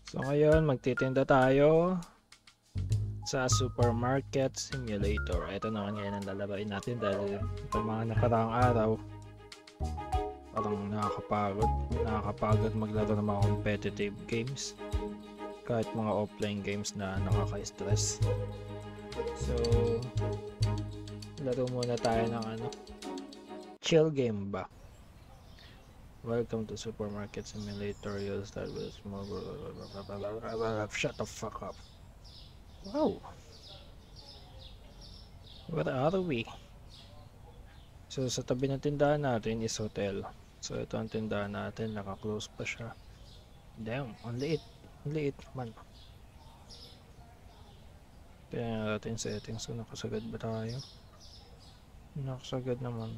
So ngayon magtitinda tayo sa Supermarket Simulator. Ito naman ngayon ang lalabain natin dahil ito mga nakaraang araw parang nakakapagod maglaro ng mga competitive games, kahit mga offline games na nakaka-stress. So laro muna tayo ng chill game ba. Welcome to Supermarket Simulator. You'll start with small. Shut the fuck up. Wow. Where are we? So sa tabi ng tindahan natin is hotel. So ito ang tindahan natin, naka-close pa siya. Damn, ang liit. Ang liit man. Tingnan natin settings. So nakasagad ba tayo? Nakasagad naman.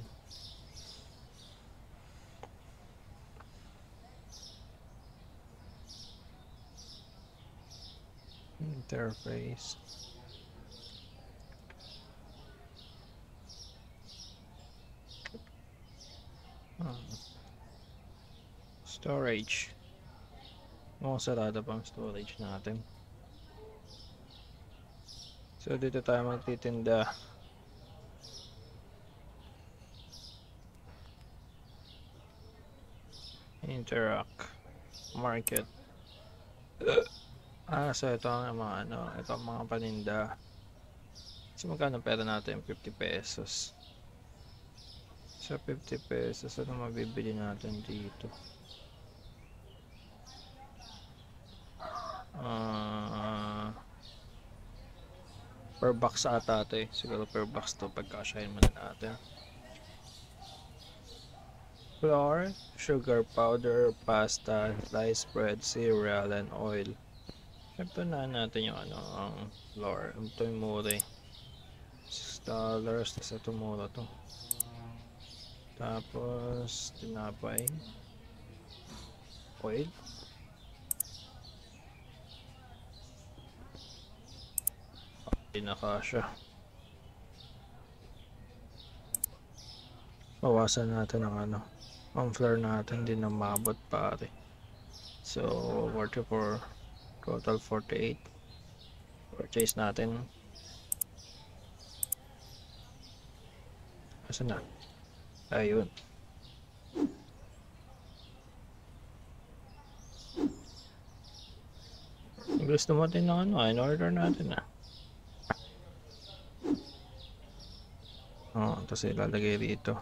Interface. Storage. Sarado pa ang storage natin. So dito tayo magtitinda. Interact. Market. So ito ang mga ito ang mga paninda. So magkano pera natin? 50 pesos. So 50 pesos, ano mabibili natin dito? Per box ata ito eh. Siguro per box to, pagkasyahin muna natin. Flour, sugar powder, pasta, rice bread, cereal, and oil. Siyempre na natin yung ang flour. Ito yung mura eh. $6. Tapos ito mura to. Tapos tinapay. Oil. Pinakasya. Bawasan natin ang ang flour natin, din na mabot pare. So 44, total 48. Purchase natin. Asan na? Ayun. Gusto mo din ng in order natin tapos ilalagay dito.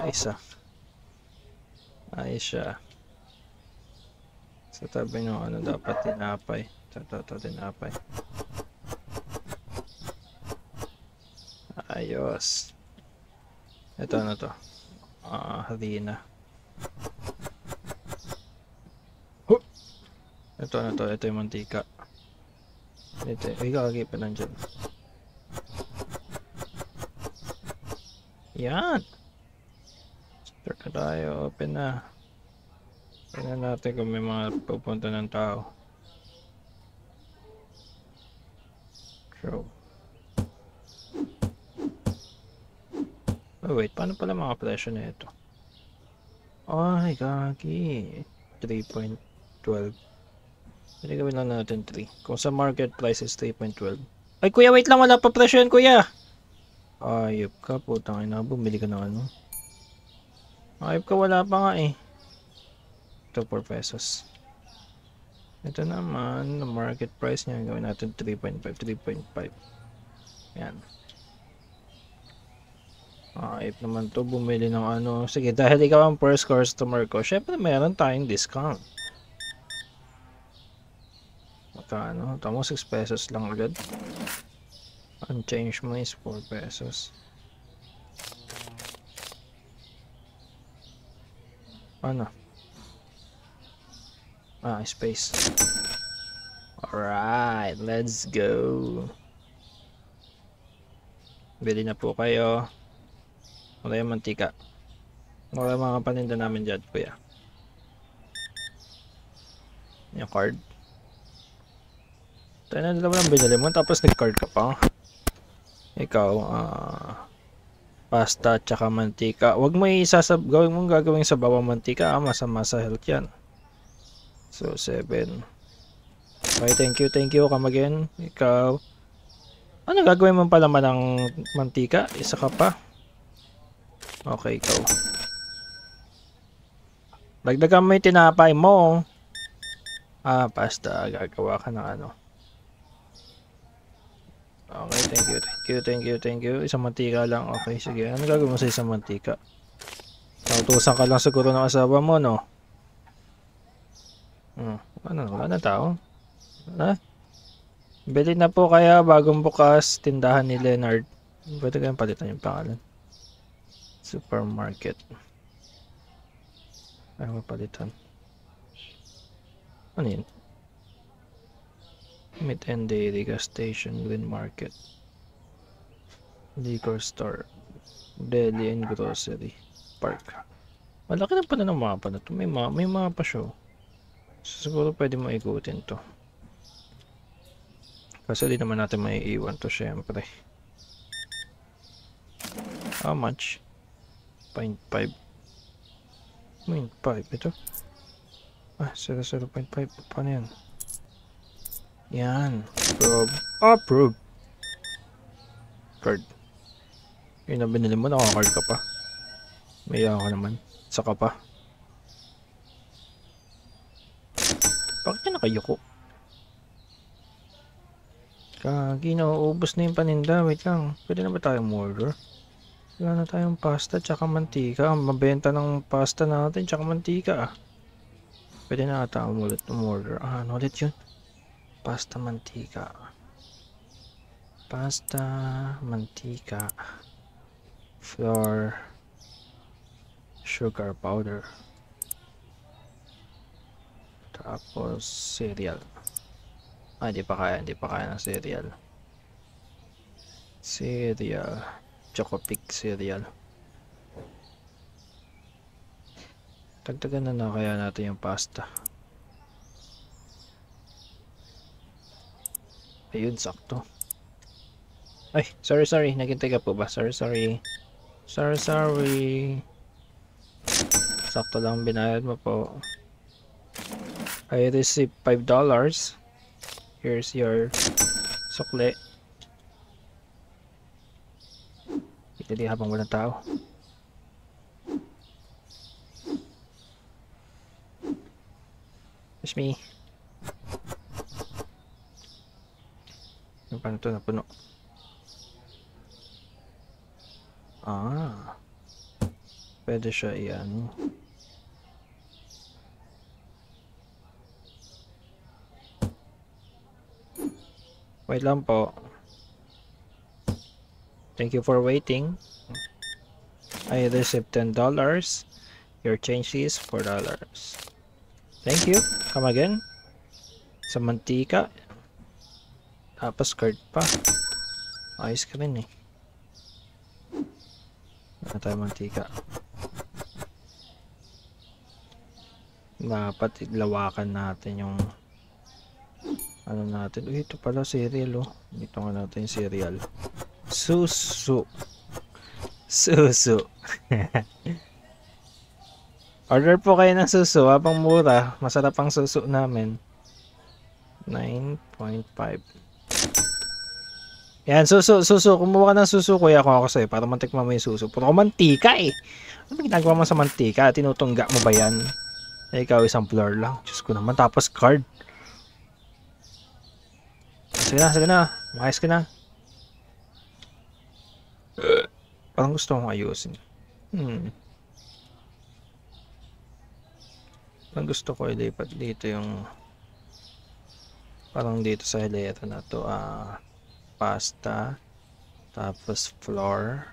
Ayos siya. Sa tabi ng dapat tinapay. Ito tinapay. Ayos. Ito na to. Harina. Ito na to. Ito yung mantika. Ito. Ikakagay pa nandyan. Yan. Start na tayo. Open na. Tingnan natin kung may mga pupunta ng tao. Show. Oh wait, paano pala mga presyo na ito? Ay, gagi. 3.12. Pwede gawin lang natin 3. Kung sa market price is 3.12. Ay kuya, wait lang, wala pa presyo yan kuya. Ayop ka, putang ina, bumili ka ng Ayop ka, wala pa nga eh. Ito 4 pesos. Ito naman, the market price niya, gawin natin 3.5. Yan. Ayop naman to, bumili ng Sige, dahil ikaw ang first customer ko, syempre meron tayong discount. Magkano? Tamo 6 pesos lang agad. Ang change mo is 4 pesos. Space. Alright, let's go. Bili na po kayo. Wala yung mantika. Wala yung mga paninda namin dyan, kuya. Yung card. Tayo na dalawa lang binili mo, tapos nag-card ka pa. Ikaw, pasta at saka mantika. Huwag mo gawin mong gagawin sa bawang mantika, masama sa health yan. So, 7. Okay, thank you. Come again. Ikaw. Ano gagawin mo pala ng mantika? Isa ka pa. Okay, ikaw. Dagdagan mo yung tinapay mo. Pasta. Gagawa ka ng ano. Okay, thank you. Isang mantika lang. Okay, sige. Ano gagawin mo sa isang mantika? Nautusan ka lang siguro ng asawa mo, no? Wala na tao. Bili na po kaya bagong bukas tindahan ni Leonard. Pwede kayong palitan yung pangalan. Supermarket. Ay, mapalitan. Ano yun? Meat and Dairy, gas station, Green Market. Liquor store. Deli and grocery. Park. Malaki na pala ng mapa na to. May mapa siya. Siguro pwede mo ikutin to. Kasi di naman natin may iwan to syempre. How much? 0.5. 0.5 ito. 0.5. Paano yan? Yan. Approve. Card. Yun na binili mo, naka-card ka pa. May ka naman. Saka pa. Bakit yan nakayuko? Kagi, nauubos na yung paninda. Wait lang. Pwede na ba tayong order? Wala na tayong pasta tsaka mantika. Mabenta ng pasta natin tsaka mantika. Pwede na ata ulit order. Ano ulit yun? Pasta mantika. Pasta mantika. Flour. Sugar powder. Tapos cereal. Hindi pa kaya ng cereal. Chocopic cereal. Dagdagan na kaya natin yung pasta. Ayun, sakto. Ay, sorry. Naghintay ka po ba? Sorry. Sakto lang binayad mo po. I received $5. Here's your sukle. Hindi habang walang tao. It's me. Yung paano ito napuno? Pwede siya iyan. Wait lang po. Thank you for waiting. I received $10. Your change is $4. Thank you. Come again. Sa mantika. Tapos card pa. Ayos ka rin eh. Wala tayo mantika. Dapat ilawakan natin yung ano natin. Ito pala cereal oh. Dito nga natin yung cereal. Susu. Order po kayo ng susu habang mura. Masarap ang susu namin. 9.5. Yan, susu. Kumuha ka ng susu kuya kung ako sa'yo para mantikman mo yung susu. Puro mantika eh. Ano ba ginagawa mo sa mantika? Tinutungga mo ba yan? Ikaw isang flour lang. Diyos ko naman. Tapos card. Sige na. Makayos ka na. Parang gusto kong ayusin. Parang gusto ko ilipat dito yung parang dito sa hilera na to. Pasta. Tapos flour.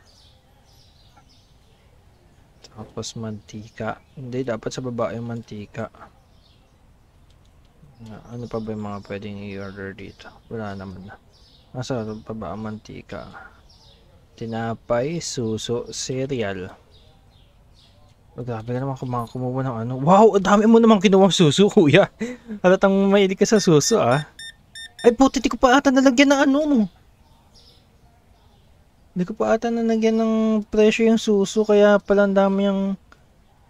Tapos mantika. Hindi, dapat sa baba yung mantika. Ano pa ba yung mga pwedeng i-order dito? Wala naman na. Nasa pa ba ang mantika? Tinapay, suso, cereal. Grabe ka naman kumuha ng ano. Wow! Ang dami mo namang kinuha suso, kuya. Halatang mahilig ka sa suso, ah. Ay, puti, di ko pa ata nalagyan ng ano. Hindi ko pa ata nalagyan ng presyo yung suso. Kaya pala ang dami yung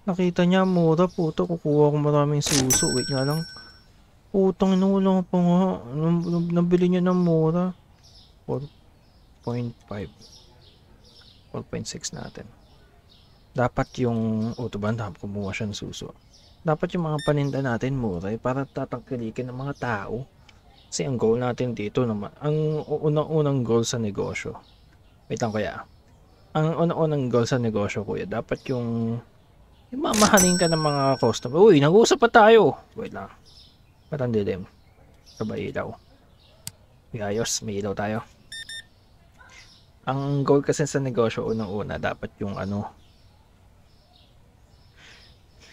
Nakita niya mura, puto. Kukuha ko maraming suso. Wait nga lang. Putang inulang pa nga. Nabili niya ng mura. 4.5. 4.6 natin. Dapat yung autobahn, dapat kumuha siya ng suso. Dapat yung mga paninda natin mura para tatangkilikin ng mga tao. Kasi ang goal natin dito naman, ang unang-unang goal sa negosyo. Wait lang kuya. Ang unang-unang goal sa negosyo kuya, dapat yung mamahalin ka ng mga customer. Uy, nag-uusap pa tayo. Wait lang. Ba't ang dilim? Kaba ilaw. Ayos, may ilaw tayo. Ang goal kasi sa negosyo unang-una, dapat yung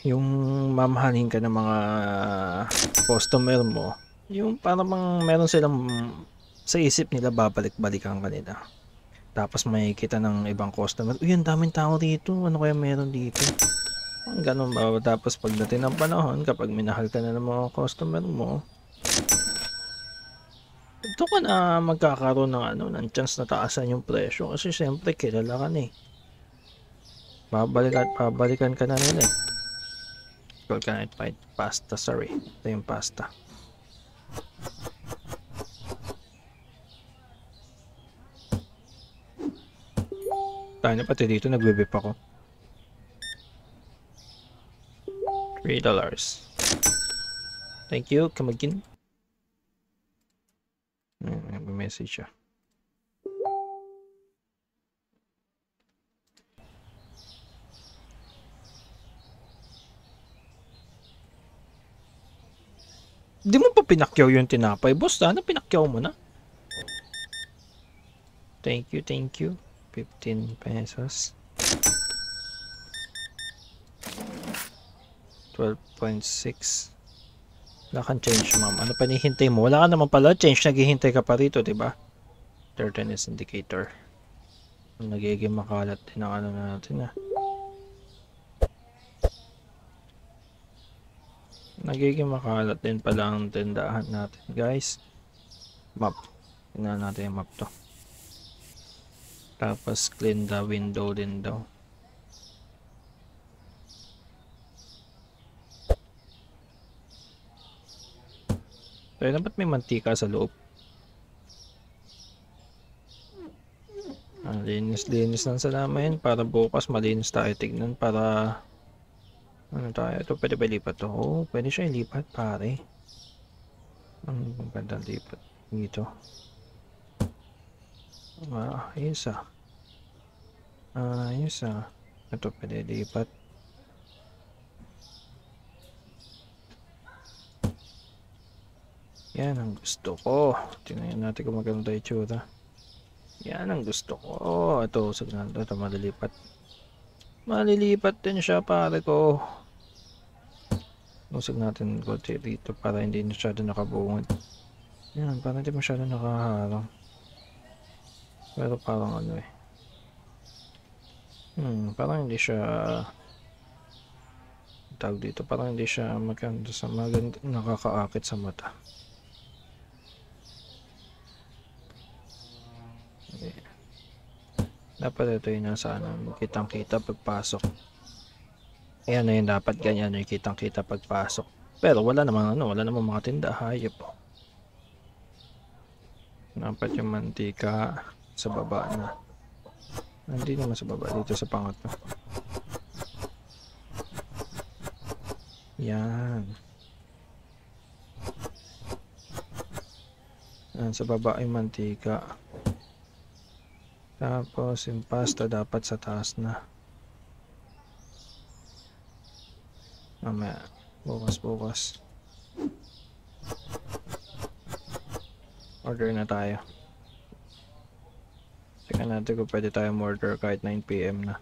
yung mamahalin ka ng mga customer mo, yung parang meron silang sa isip nila babalik-balikan kanila. Tapos may kita ng ibang customer, uy, ang daming tao dito, ano kaya meron dito? Ganun ba? Tapos pagdating ng panahon, kapag minahal ka na ng mga customer mo, ito ka na magkakaroon ng ng chance na taasan yung presyo kasi siyempre kilala ka na eh. Babalikan ka na nila eh. Can I find pasta? Sorry, ito yung pasta. Tayo na pati dito, nagbibip ako. $3. Thank you, come again. May message siya. Di mo pa pinakyaw yung tinapay, boss? Sana pinakyaw mo na. Thank you, thank you. 15 pesos. 12.6. Wala kang change, ma'am. Ano pa nihintay mo? Wala ka naman pala. Change, naghihintay ka pa rito, diba? 13 is indicator. Nagiging makalat din ang natin, Nagiging makalat din pala ang tindahan natin, guys. Map. Tingnan natin yung map to. Tapos clean the window din daw. Pero dapat may mantika sa loob. Linis lang sa namin para bukas malinis tayo tignan para tayo. Ito pwede ba lipat to? Oh, pwede siya ilipat pare. Ang ganda lipat dito. Ayos ayos ito pwede lipat. Yan ang gusto ko. Tingnan natin kung maganda tayo itsura. Yan ang gusto ko. Ito signal ito malilipat din siya pare ko. Usig natin konti dito para hindi masyado nakabungod. Yan, para hindi masyado nakaharang. Pero parang parang hindi siya tawag dito, parang hindi siya maganda sa maganda, nakakaakit sa mata. Okay. Dapat ito yung nasa kitang kita pagpasok. Ayan na yun, dapat ganyan yung kitang kita pagpasok. Pero wala namang wala namang mga tinda, hayop. Dapat yung mantika sa baba na. Hindi naman sa baba, dito sa pangatlo. Yan. Yan sa baba yung mantika. Tapos yung pasta dapat sa taas na. Mamaya, bukas. Order na tayo. Tingnan natin kung pwede tayo order kahit 9 PM na.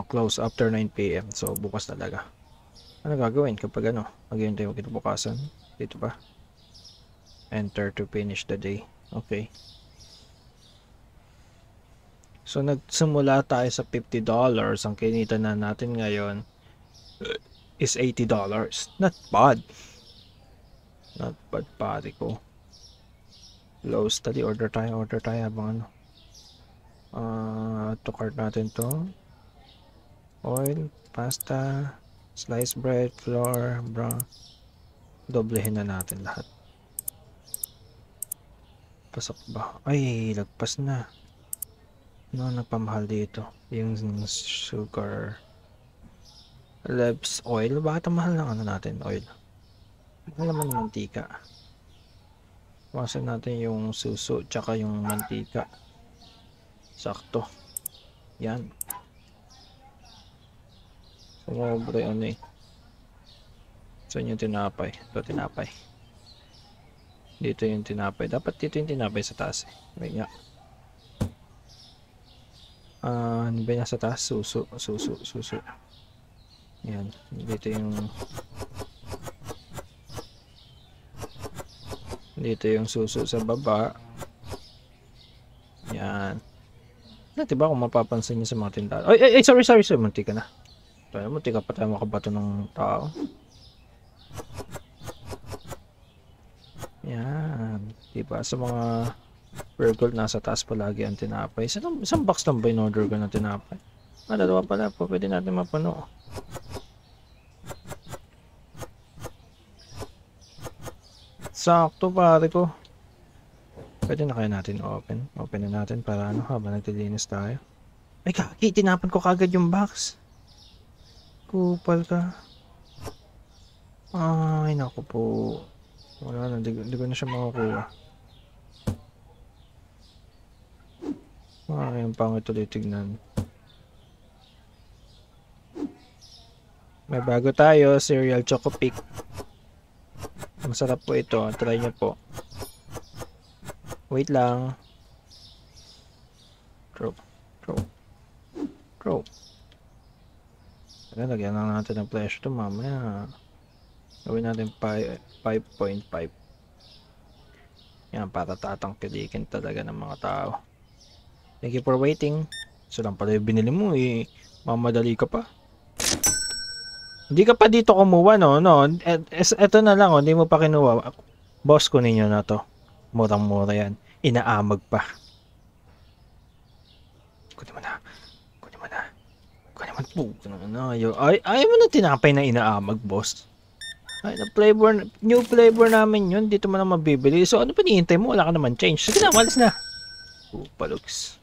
Close after 9 PM. So, bukas talaga. Ano gagawin kapag maghihintay mo kinabukasan? Dito ba? Enter to finish the day. Okay. So, nagsimula tayo sa $50. Ang kinita na natin ngayon is $80. Not bad. Not bad, pare ko. Low study. Order tayo habang to cart natin to. Oil, pasta, sliced bread, flour, brown. Doblehin na natin lahat. Pasok ba? Ay, lagpas na. Ano nagpamahal dito? Yung sugar. Labs oil. Bakit ang mahal ng ano natin? Oil. Mahal naman ng mantika. Wasan natin yung suso tsaka yung mantika. Sakto. Yan. Sumubre ano eh. Saan yung tinapay? Ito tinapay. Dito yung tinapay. Dapat dito yung tinapay sa taas eh. May nga. Ano ba yung sa taas? Suso. Yan. Dito yung suso sa baba. Yan. Diba kung mapapansin niyo sa mga tindahan. Ay, sorry. Munti ka na. Munti ka pa tayo makabato ng tao. Yan. Diba sa mga Virgol, nasa taas palagi ang tinapay. Isang box lang ba in-order ko ng tinapay? Dalawa pala po. Pwede natin mapano. Sakto pare ko. Pwede na kaya natin open. Open na natin para ano habang nagtilinis tayo. Ay kaki, tinapan ko kagad yung box. Kupal ka. Ay naku po. Wala na, di ko na siya makukuha. Yung pangit ulit tignan. May bago tayo, cereal choco pick. Masarap po ito, try nyo po. Wait lang. Throw. Lagyan lang natin ng flash ito mamaya. Gawin natin 5.5. Yan, para tatangkilikin talaga ng mga tao. Thank you for waiting. So lang pala yung binili mo eh. Mamadali ka pa. Hindi ka pa dito kumuha no? Eto na lang oh. Hindi mo pa kinuha. Boss ko ninyo na to. Murang-mura yan. Inaamag pa. Kunin mo na. Ayaw mo na tinapay na inaamag, boss. Ay, new flavor namin yun. Dito mo na mabibili. So ano pa niintay mo? Wala ka naman change. Sige na, malis na. Palugs.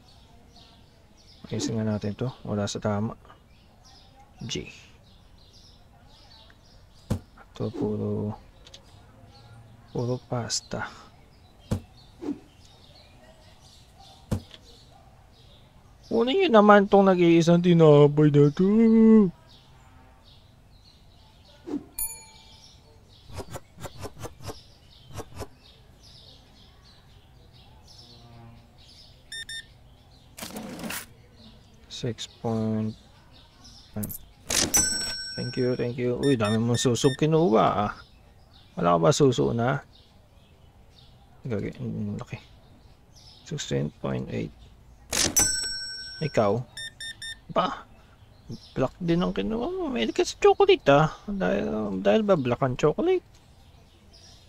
Ayusin nga natin to. Wala sa tama. G. Ito puro pasta. Kunin nyo naman tong nag-iisang tinapay na to. $6.5. Thank you. Uy, dami mong suso kinuha ah. Wala ka ba suso na? Okay. 16.8. Ikaw? Ba? Black din ang kinuha mo. May ka sa chocolate ah. Dahil ba black ang chocolate?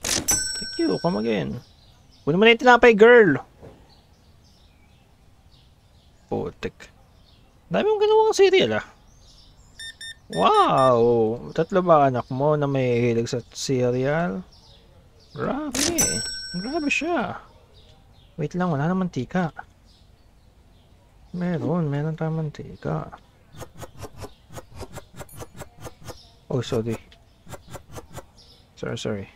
Thank you. Come again. Kunin mo na yung tinapay, girl. Putik. Dami mong ginawang cereal ah. Wow! 3 ba anak mo na may hilig sa cereal? Grabe siya. Wait lang, wala naman mantika. Meron tayong mantika. Oh, sorry. Sorry.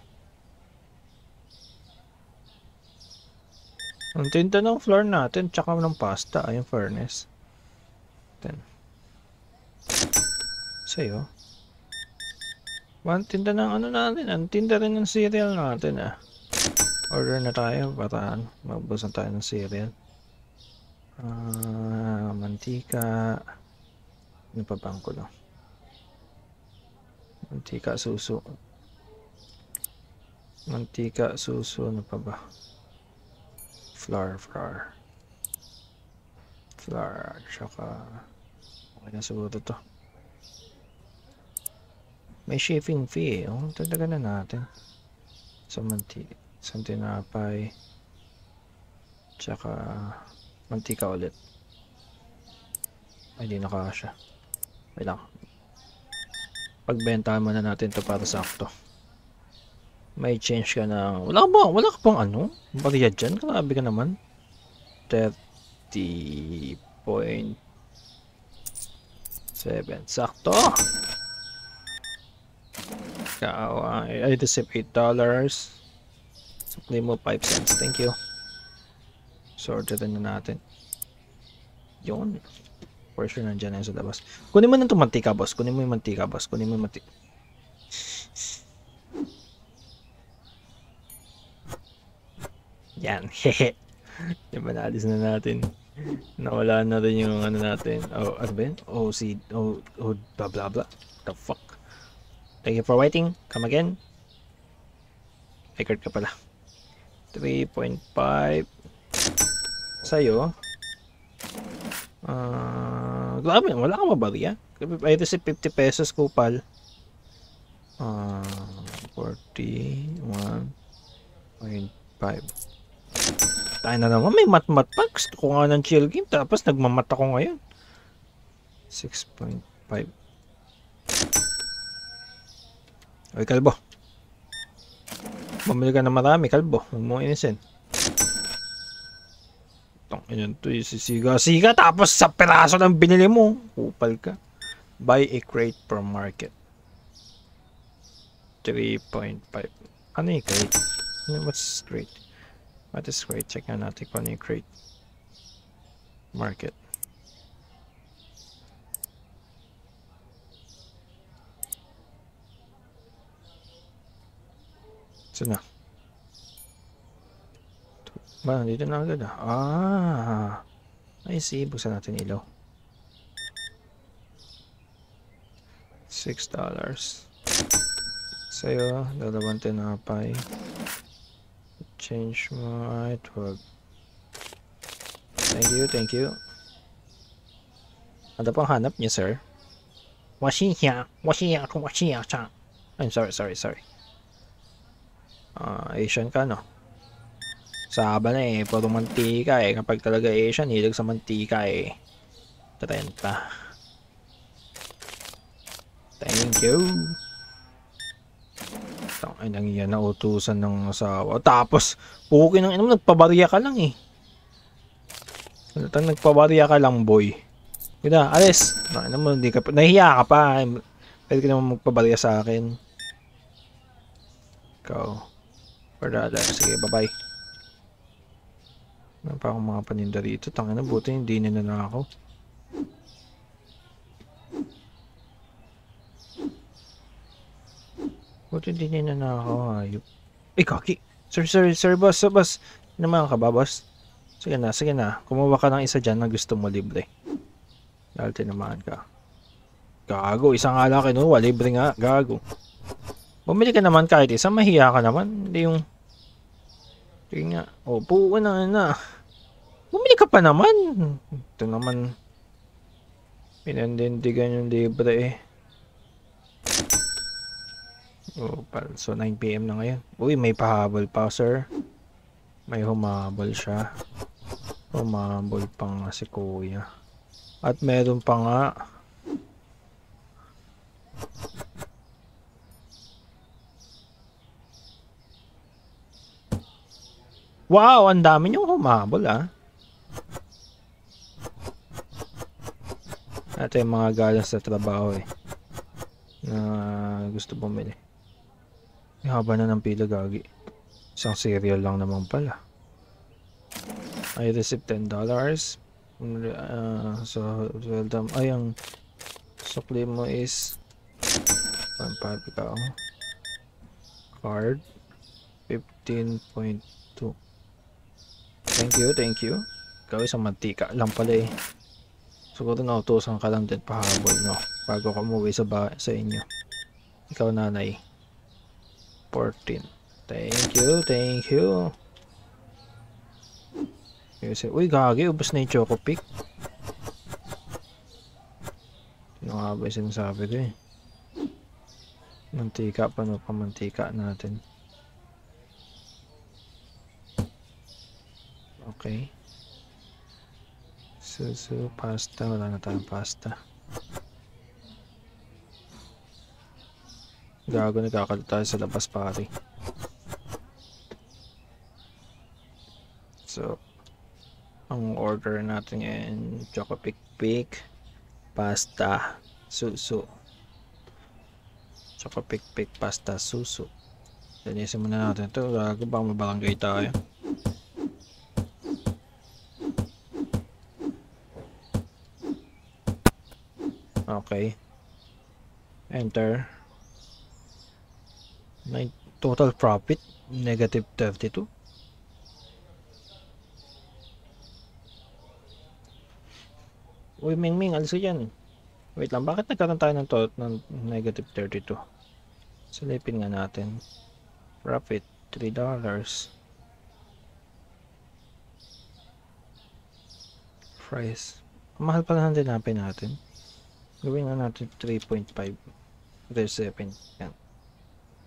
Ang tinta ng flour natin, tsaka ng pasta, yung furnace. Sa'yo. Ang tinda ng ano natin, ang tinda rin ng cereal natin ah. Order na tayo para magbusan tayo ng cereal. Mantika. Ano pa bang kulo? Mantika, suso. Ano pa ba? Flour. Tsaka okay na siguro to. May shipping fee eh. Talaga na natin. So mantika. Isang tinapay. Tsaka mantika ulit. Ay, di nakakasya. Wait lang. Pagbentahan muna natin to para sakto. May change ka na. Wala ka bang ano? Bariya dyan? Grabe ka naman. 30.7. Sakto! I receive $8. Supply mo 5 cents. Thank you. Sorted na natin. Yun. For sure nandyan na sa labas. Kunin mo na itong mantika, boss. Kunin mo yung mantika, boss. Kunin mo yung mantika. Yan. Hehe. Yung manalis na natin. Nawala na rin yung ano natin. Oh, ano ba yun? Blah blah blah. The fuck? Thank you for waiting. Come again. Record ka pala. 3.5. Sa'yo. Grabe, wala kang mabarya. I receive 50 pesos, kupal. 41.5. Tayo na naman, may mat-mat pa. Gusto ko nga ng chill game, tapos nagmamat ako ngayon. 6.5. Oy, kalbo. Bumili ka na marami, kalbo. Huwag mo inisin. Ayan to, sisiga-siga tapos sa peraso ng binili mo. Kupal ka. Buy a crate from market. 3.5. Ano yung crate? What's crate? What is crate? Check nga natin kung ano yung crate. Market. So na. Ba, dito na agad ah. I see. Buksan natin ilaw. $6. Sa'yo, dalawang tinapay. Change mo ay 12. Thank you. Ano pang hanap niya, sir? Washiya. I'm sorry. Asian ka, no? Saba na eh, puro mantika eh. Kapag talaga Asian, hilig sa mantika eh. 30. Thank you. Ay, nang yan, nautusan ng asawa. Tapos, pukin ng inam, nagpabarya ka lang eh. Nagpabarya ka lang, boy. Ganda, alis. Nahiya ka pa. Pwede ka naman magpabarya sa akin. Ikaw. $4. Sige, bye-bye. Ano pa akong mga paninda rito? Tangina, buti hindi nila na ako. Buti hindi nila na ako. Ayop. Ay, kaki! Sir, boss. Naman ka ba, boss? Sige na. Kumuha ka ng isa dyan na gusto mo libre. Dahil tinamaan ka. Gago, isang nga lang kinuha. Libre nga, gago. Bumili ka naman kahit isa, mahiya ka naman. Hindi yung... Sige nga. Puwan na. Bumili ka pa naman. Ito naman. Pinandindigan yung libre eh. So 9 PM na ngayon. Uy, may pahabol pa, sir. May humabol siya. Humabol pa nga si kuya. At meron pa nga. Wow, ang dami niyong humabol ah. Ito yung mga galang sa trabaho eh. Na gusto bumili. Haba na ng pila, gagi. Isang cereal lang naman pala. I received $10. So, well done. Ay, ang sukli mo is 1.5 ikaw. Card 15.2. Thank you. Ikaw isang mantika lang pala eh. Siguro nautusan ka lang din pahabol, no? Bago ka umuwi sa inyo. Ikaw, nanay. 14. Thank you. Uy, gagi, ubos na yung Choco Pick. Ano nga ba yung sinasabi ko eh? Mantika, paano pa mantika natin? Okay. So, pasta. Wala na tayong pasta. Gago, nagkakalit tayo sa labas, pare. So, ang order natin ngayon, Choco Pick Pick, pasta, susu. Choco Pick Pick, pasta, susu. Linisin muna natin ito. Gago, baka mabarangay tayo. Okay. Enter. Total profit, negative 32. Uy, Ming, alis ko dyan. Wait lang, bakit nagkaroon tayo ng negative 32? Silipin nga natin. Profit, $3. Price. Mahal pala ng dinapin natin. Gawin na natin 3.5. 37. Yan.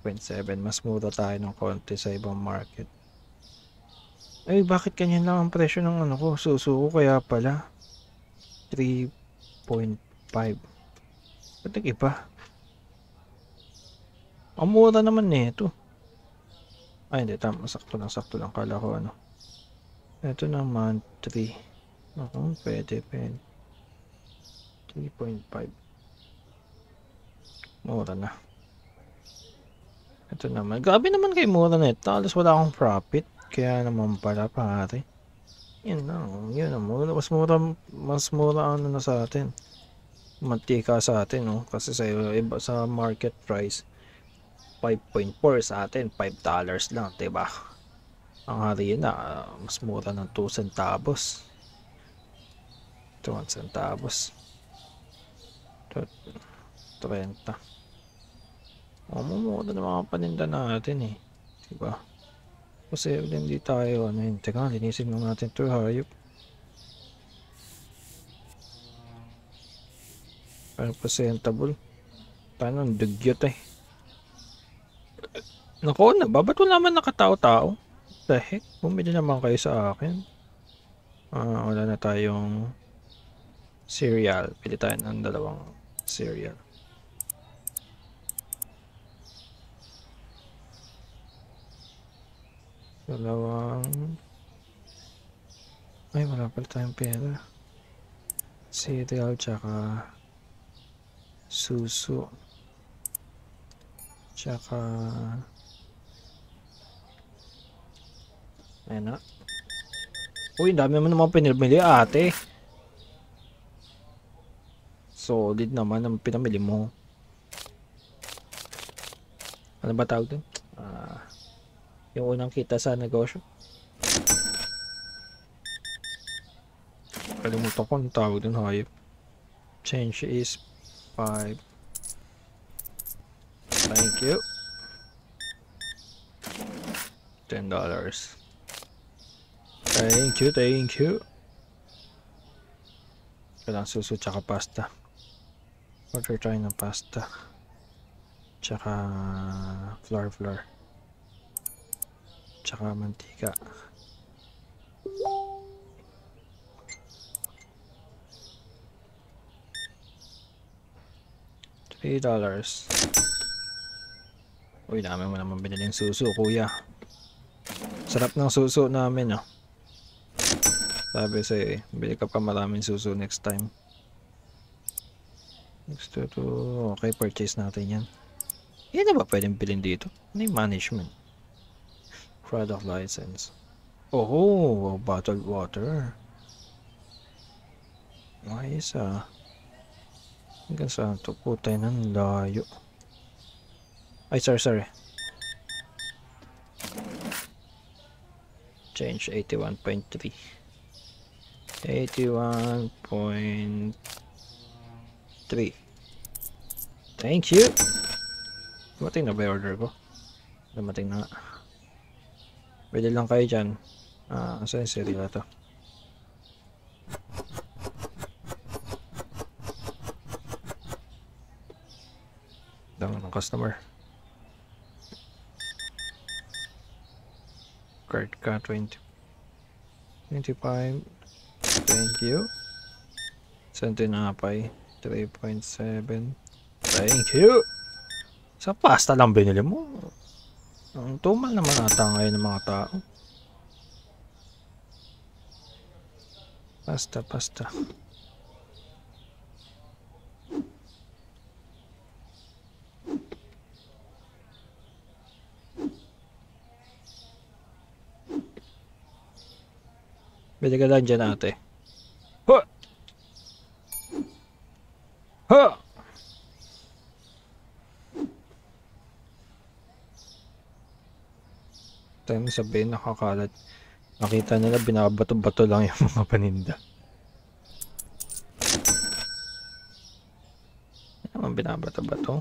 0.7. Mas mura tayo ng konti sa ibang market. Ay, bakit ganyan lang ang presyo ng ano ko? Susu ko kaya pala. 3.5. Ba't nag-iba? Ang mura naman ito. Ay, hindi. Tama. Sakto lang. Kala ko ano. Ito naman, 3. Ako, pwede. 3.5. Mura na. Ito naman. Grabe naman kay mura na ito. Alas wala akong profit. Kaya naman pala, pare. Yun lang. Yun ang mura. Mas mura ano na sa atin. Mantika sa atin, no? Kasi sa iba, sa market price, 5.4 sa atin, $5 lang, diba? Ang hari na, mas mura ng 2 centavos. 2 centavos. 30. Mumura na mga paninda natin eh. Diba? Kasi hindi tayo, ano yun. Teka, linisin lang natin ito, hayop. Pero presentable. Tayo ng dugyot eh. Nako, ba't wala naman nakatao-tao? The heck? Bumili naman kayo sa akin. Wala na tayong cereal. Pili tayo ng 2 cereal. Ay, wala pala tayong pera. Cereal tsaka susu tsaka ayun na. Uy, dami naman pinamili ate. Solid naman ang pinamili mo. Ano ba tawag dun? Yung unang kita sa negosyo. Kalimutan ko ang tawag dun, hayop. Change is 5. Thank you. $10. Thank you. Kailangan susu tsaka pasta. Order tayo ng pasta. Tsaka flour. Tsaka mantika. $3. Uy, dami mo naman binili yung susu, kuya. Sarap ng susu namin, oh. Sabi sa'yo, bili ka pa maraming susu next time. Next to okay, purchase natin yan. Yan na ba pwedeng bilhin dito? Ano yung management? Product license. Oh, bottled water. Nice, hanggang saan ito? Putay ng layo. Ay, sorry. Change 81.3. 81.3. Thank you. Dumating na ba yung order ko? Dumating na. Pwede lang kayo dyan. Saan yung cereal ito? Dami ng customer. Card ka 20. 25. Thank you. Santinapay 3.7. Thank you. Sa pasta lang binili mo. Ang tumal naman ata ngayon ng mga tao. Pasta. Bili ka lang dyan ate. Ha! Ha! Tayo mo sabihin nakakalat. Nakita nila binabato-bato lang yung mga paninda. Ano naman binabato-bato?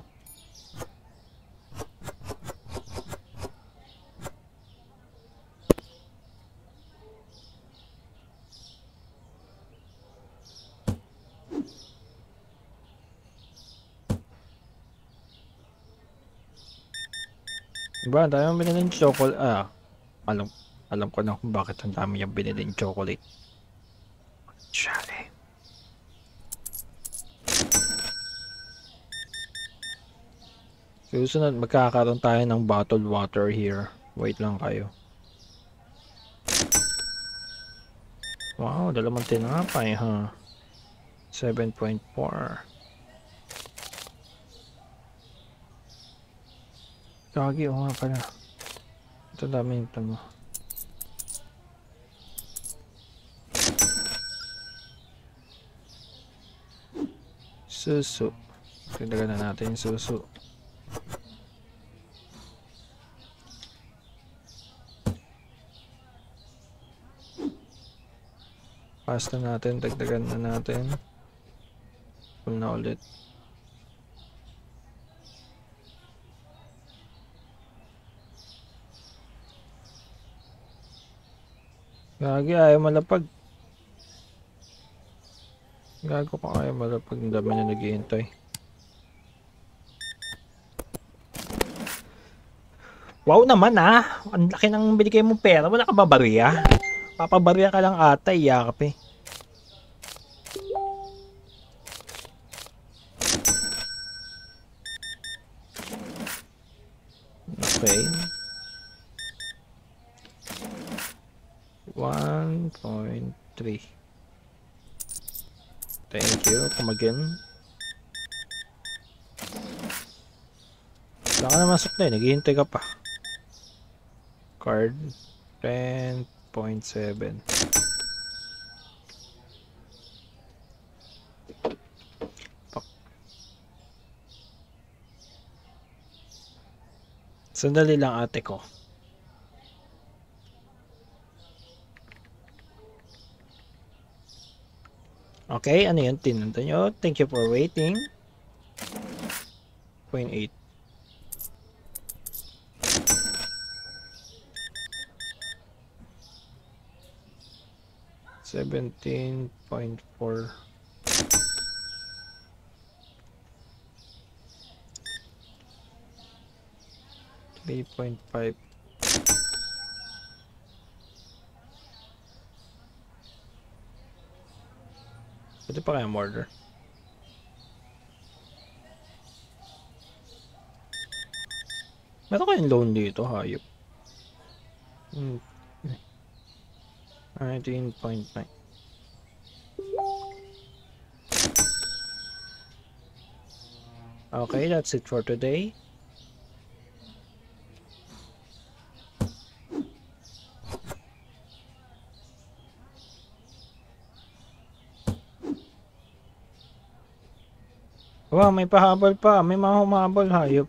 Diba, ang dami yung biniling chocolate. Alam ko na kung bakit ang dami yung biniling chocolate. Chale. Susunod, magkakaroon tayo ng bottled water here. Wait lang kayo. Wow, dalawang tinapay, ha? 7.4. Kagi, oo nga pala. Ito dami yung tamo. Susu. Kailangan na natin yung susu. Pasta natin, dagdagan na natin. Full na ulit. Gagi, ayaw malapag. Gago pa ayaw malapag. Ang dami na naghihintay. Wow naman ah! Ang laki ng binigay mong pera. Wala ka ba barya? Papabarya ka lang ata, iyakap eh. Okay. 1.3. Thank you. Come again. Wala ka na masok na eh. Naghihintay ka pa. Card 10.7. Sandali lang ate ko. Okay, ano yun? Tinunta nyo. Thank you for waiting. 0.8. $17.4. $3.5. Pwede pa kayang order. Meron kayong loan dito, hayop. 19.9. Okay, that's it for today. Wow, may pahabol pa. May mga humahabol, hayop.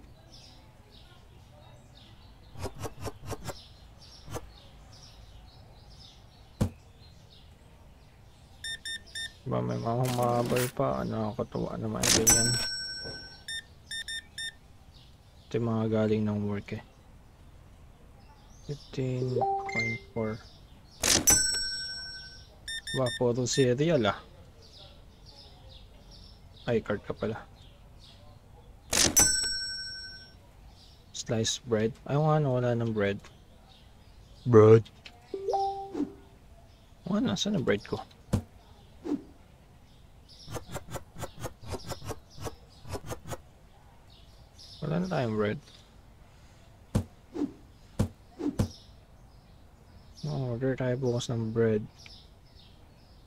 Diba, may mga humahabol pa. Nakakatuwa naman ganyan. Ito yung mga galing ng work eh. 15.4. Diba, puro cereal ah. Ay, card ka pala. Sliced bread. Ay, ano, wala ng bread. Bread. Ano, saan ang bread ko? Wala Wala tayong bread. Order tayo bukas ng bread.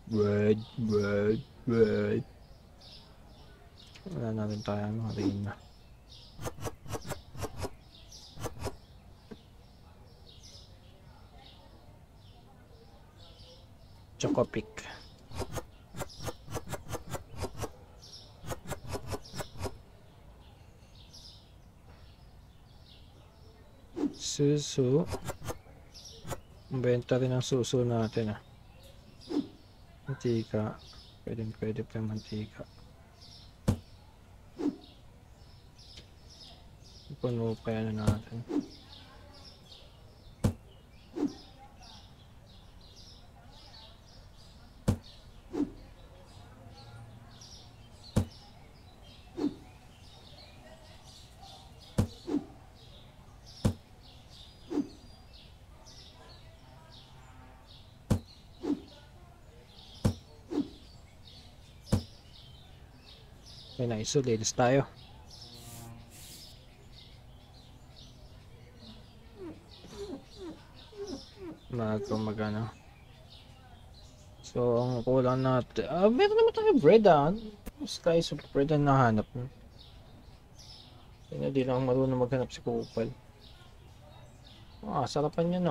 Bread. Wala natin tayo harina. Chocopic. Susu. Benta rin ang susu natin Mantika. Pwede pa yung mantika. Puno pa yan natin. Okay na, linis tayo. Magano. So, ang kulang natin. Meron naman tayo bread Slice of bread ang nahanap. Hindi lang marunong maghanap si Kupal. Sarapan niya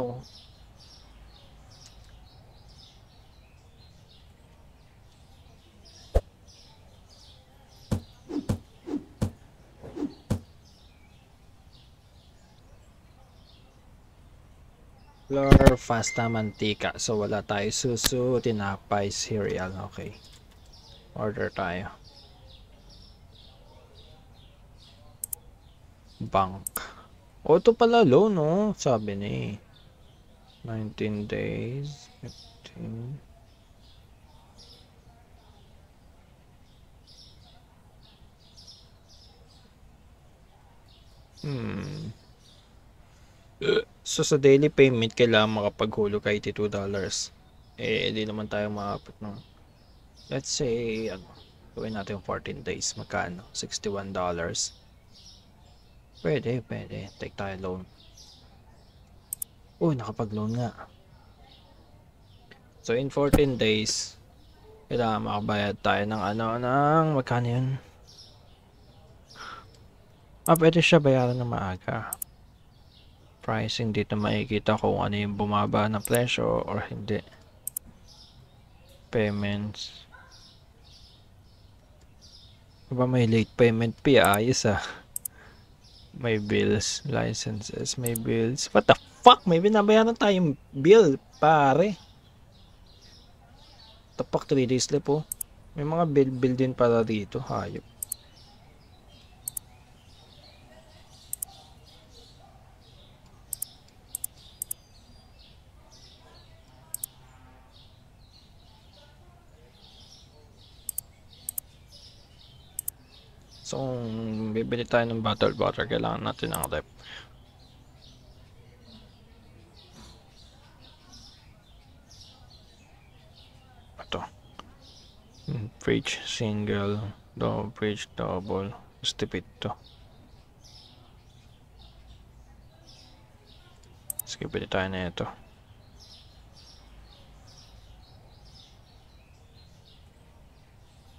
Flour, pasta, mantika. So, wala tayo susu, tinapay, cereal. Okay. Order tayo. Bank. Ito pala loan, sabi ni 19 days. 15. So sa daily payment kailangan makapaghulog ka $82. Di naman tayo maabot ng, let's say gawin natin 14 days, magkano? $61. Pwede take tayo loan. Nakapag-loan nga. So in 14 days kailangan makabayad tayo ng ng magkano yun? Pwede siya bayaran ng maaga. Pricing dito makikita kung ano yung bumaba na presyo or hindi. Payments. Diba may late payment fee? Ayos May bills, licenses, may bills. What the fuck? May binabayaran tayong bill, pare. Tapak 3 days left May mga bill din para dito. Hayop. So, kung bibili tayo ng bottled water, kailangan natin ng rep. Ito. Fridge, single, fridge, double. Stipid to. Sige, bili tayo na ito.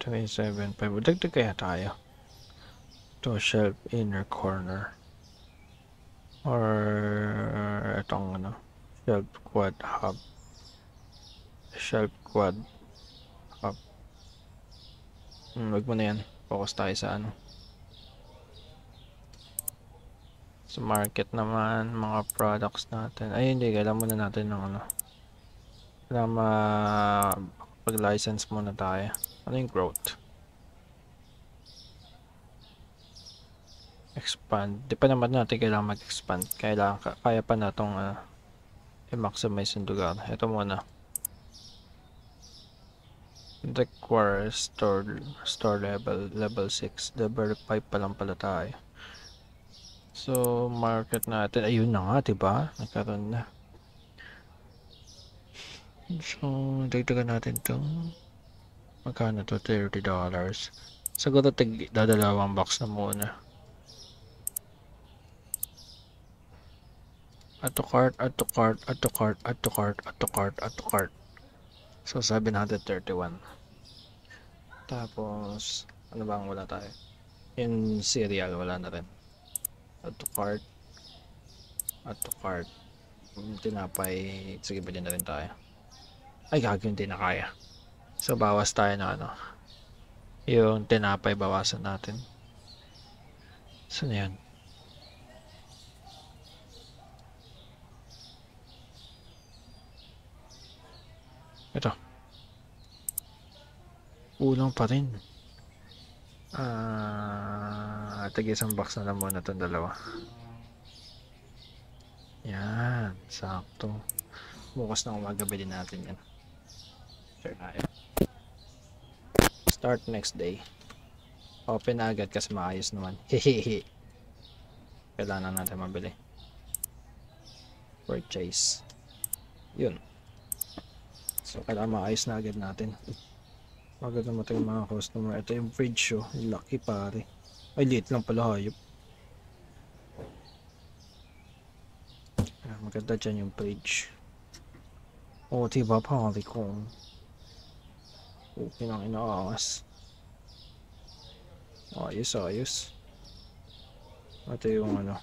$27.5. Dagdag kaya tayo. To shelf inner corner or itong shelf quad hub wag mo na yan, focus tayo sa sa market naman, mga products natin. Hindi, kailangan muna natin ng kailangan pag-license muna tayo. Ano yung growth? Expand. Di pa naman natin kailangan mag-expand. Kaya pa na itong i-maximize yung lugar. Ito muna. Require store level 6. Level 5 pa lang pala tayo. So, market natin. Ayun na nga, diba? Nagkaroon na. So, dagdagan natin itong magkano to? $30. Siguro dadalawang box na muna. Add to cart, add to cart, add to cart, add to cart, add to cart, add to cart. So 731. Tapos ano bang wala tayo? Yung cereal wala na rin. Add to cart, add to cart. Tinapay, sige bilhin na rin tayo. Ay gagawin din na kaya. So bawas tayo na ano. Yung tinapay bawasan natin. Saan yan? Ito. Kulang pa rin. Tagi isang box na lang muna itong dalawa. Yan. Sakto. Bukas na umaga bilhin natin yan. Sure na yan. Start next day. Open na agad kasi maayos naman. Hehehe. Kailangan natin mabili. Purchase. Yun. So kailangan maayos na agad natin. Agad naman yung mga customer. Ito yung fridge show. Lucky pare. Ay liit lang pala hayop. Maganda dyan yung fridge. Oh diba pare ko. Okay nang inaangas. Ayos ayos. Ito yung ano.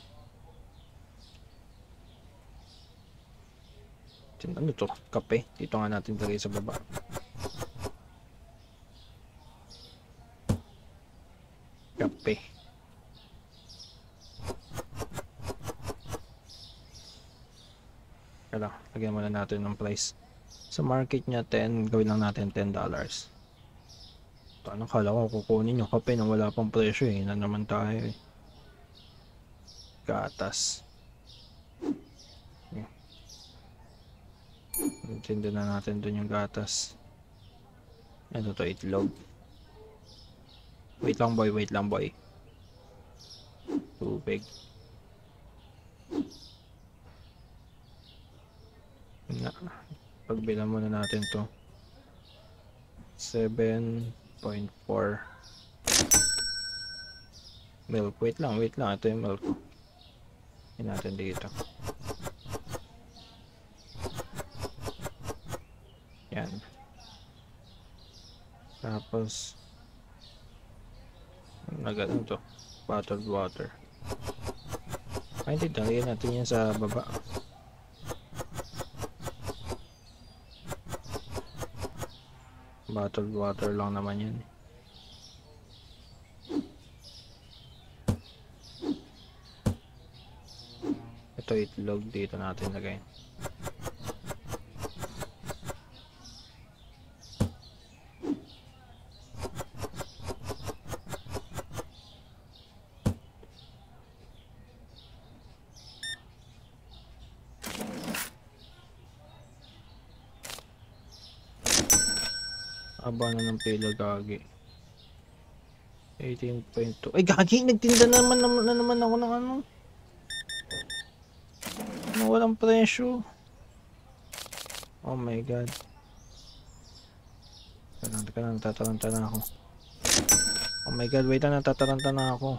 Ano to? Kape. Dito nga natin lagay sa baba. Kape. Kaya lagyan muna natin ng price. Sa market niya 10, gawin lang natin $10. Anong kala ko kukunin yung kape nang wala pang presyo eh. Na naman tayo eh. Gatas. Intindi na natin dun yung gatas. Ito to itlog. Wait lang boy, wait lang boy. Tubig. Na, pagbilang muna natin to 7.4 milk. Wait lang, ito yung milk. Yan natin dito. Yan. Tapos ano to? Bottled water. Ay hindi, dalihan natin yan sa baba. Bottled water lang naman yan. Ito itlog dito natin lagay. Aba na ng pila gagi. 18.2. Ay gagi, nagtinda na naman ako ng ano. Walang presyo. Oh my god. Teka lang, tataranta na ako. Oh my god, wait lang, natataranta na ako.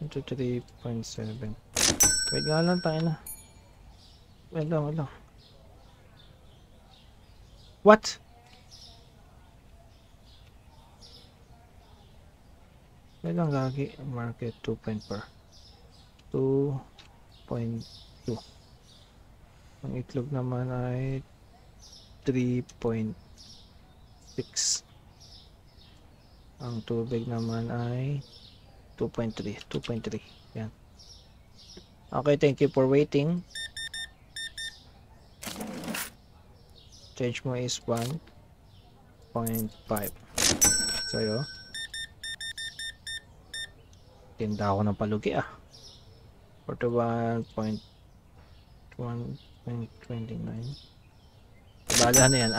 3.7. Wait nga lang, tayo na. Wait lang. What? Wait lang, gagi. Market 2.4. 2.2. Ang itlog naman ay 3.6. Ang tubig naman ay 2.3. Yan. Okay, thank you for waiting. Change mo is 1.5. Sa'yo. Tinda ako ng palugi 41.1.29. Bali ano yan,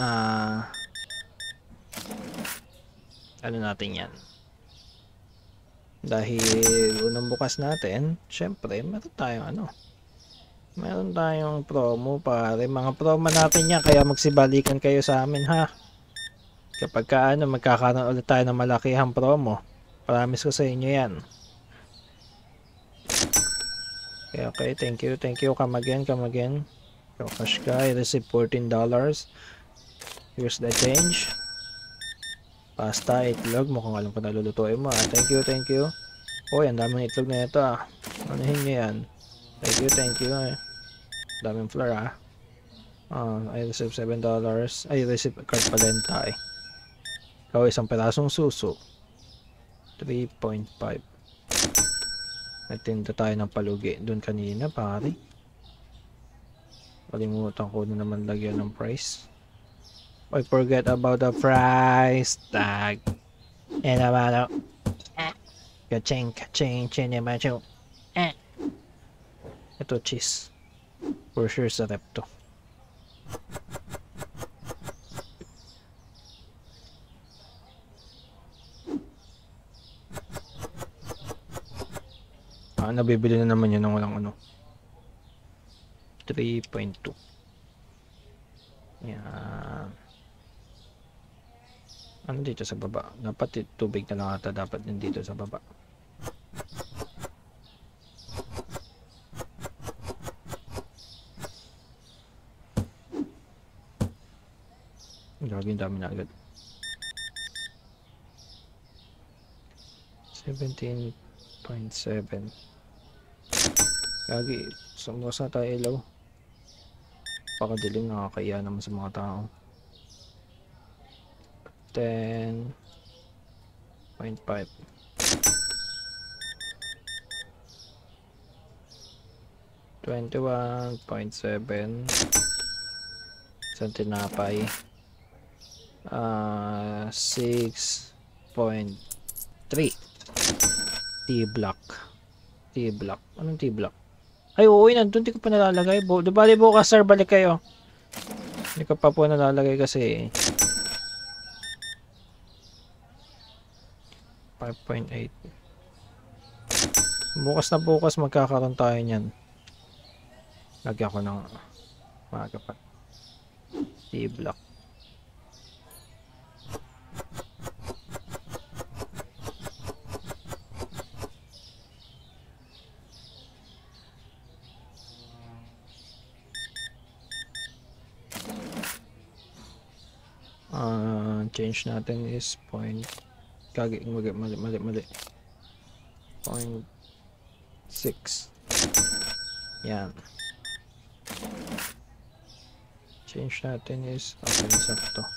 ano natin yan, dahil unang bukas natin, syempre meron tayong promo pare, mga promo natin yan, kaya magsibalikan kayo sa amin ha, kapag magkakaroon ulit tayo ng malakihang promo, promise ko sa inyo yan. Okay, thank you. Come again. So, cash ka, I received $14. Here's the change. Pasta, itlog. Mukhang alam ko na lulutuin mo. Thank you. Uy, ang daming itlog na ito Anuhin nyo yan. Thank you. Daming flour I received $7. I received carpalenta Ikaw isang perasong suso. 3.5. Nagtinda tayo ng palugi doon kanina, pare. Kalimutan ko na naman lagyan ng price. I forget about the price tag. Naman Kaching naman siya. Ito cheese. For sure sa rep to. Nabibili na naman yun ng walang 3.2. Yan. Ano dito sa baba? Dapat tubig na lang ata dapat din dito sa baba. Gagawin dami na agad. 17.7. Gagi, sumukas na tayo ilaw. Pakadilim, nakakaya naman sa mga tao. 10.5. 21.7. Isang tinapay. 6.3. T-block. Anong T-block? Ay, oo, nandun. Di ko pa nalalagay. Bali bukas, sir. Balik kayo. Hindi ko pa po nalalagay kasi 5.8. Bukas magkakaroon tayo niyan. Lagyan ko ng maaga pa. T-block. Change natin is mali 0.6. Yan. Change natin is okay, sakto.